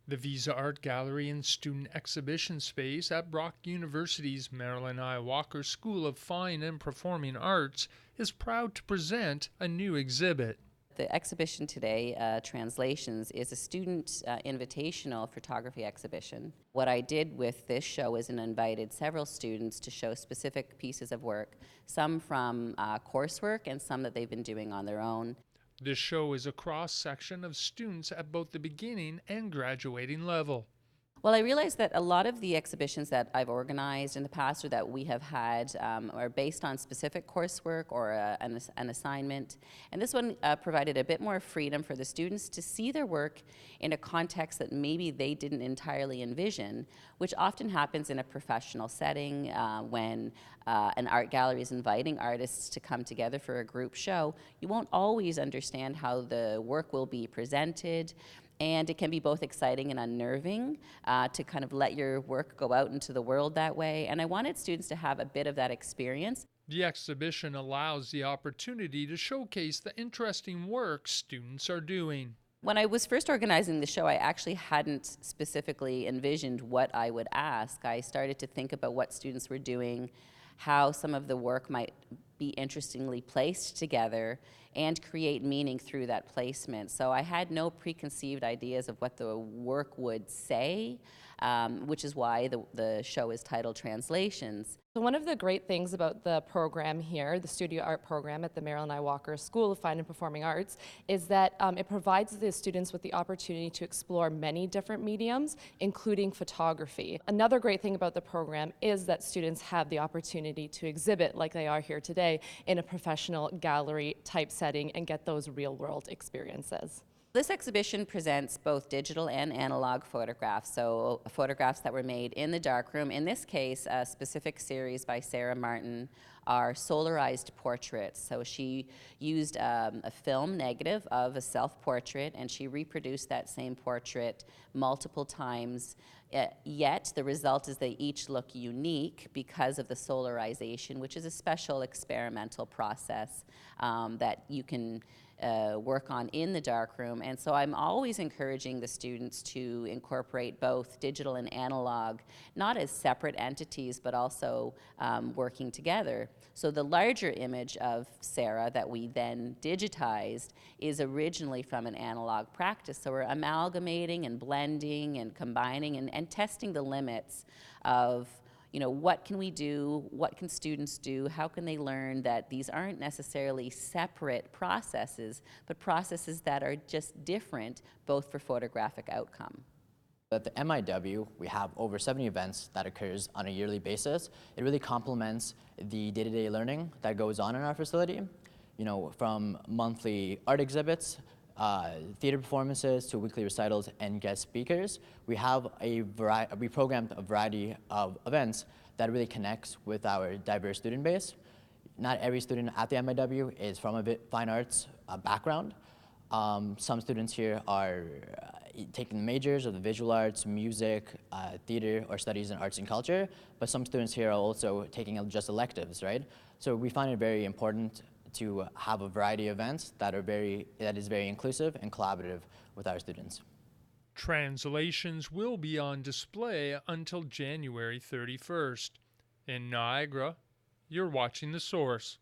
The Visa Art Gallery and Student Exhibition Space at Brock University's Marilyn I. Walker School of Fine and Performing Arts is proud to present a new exhibit. The exhibition today, Translations, is a student invitational photography exhibition. What I did with this show is invited several students to show specific pieces of work, some from coursework and some that they've been doing on their own. This show is a cross-section of students at both the beginning and graduating level. Well, I realized that a lot of the exhibitions that I've organized in the past or that we have had are based on specific coursework or an assignment. And this one provided a bit more freedom for the students to see their work in a context that maybe they didn't entirely envision, which often happens in a professional setting when an art gallery is inviting artists to come together for a group show. You won't always understand how the work will be presented. And it can be both exciting and unnerving to kind of let your work go out into the world that way. And I wanted students to have a bit of that experience. The exhibition allows the opportunity to showcase the interesting work students are doing. When I was first organizing the show, I actually hadn't specifically envisioned what I would ask. I started to think about what students were doing, how some of the work might be interestingly placed together and create meaning through that placement. So I had no preconceived ideas of what the work would say, which is why the show is titled Translations. So one of the great things about the program here, the studio art program at the Marilyn I. Walker School of Fine and Performing Arts, is that it provides the students with the opportunity to explore many different mediums, including photography. Another great thing about the program is that students have the opportunity to exhibit, like they are here today, in a professional gallery type setting and get those real-world experiences. This exhibition presents both digital and analog photographs, so photographs that were made in the darkroom. In this case, a specific series by Sarah Martin are solarized portraits. So she used a film negative of a self-portrait and she reproduced that same portrait multiple times. Yet the result is they each look unique because of the solarization, which is a special experimental process that you can work on in the darkroom. And so I'm always encouraging the students to incorporate both digital and analog, not as separate entities, but also working together. So the larger image of Sarah that we then digitized is originally from an analog practice. So we're amalgamating and blending and combining and testing the limits of, you know, what can we do, what can students do, how can they learn that these aren't necessarily separate processes, but processes that are just different, both for photographic outcome. At the MIW, we have over 70 events that occurs on a yearly basis. It really complements the day-to-day learning that goes on in our facility, you know, from monthly art exhibits, theater performances to weekly recitals and guest speakers. We have we programmed a variety of events that really connects with our diverse student base. Not every student at the MIW is from a fine arts background. Some students here are taking the majors of the visual arts, music, theater, or studies in arts and culture, but some students here are also taking just electives, right? So we find it very important to have a variety of events that is very inclusive and collaborative with our students. Translations will be on display until January 31st. In Niagara, you're watching The Source.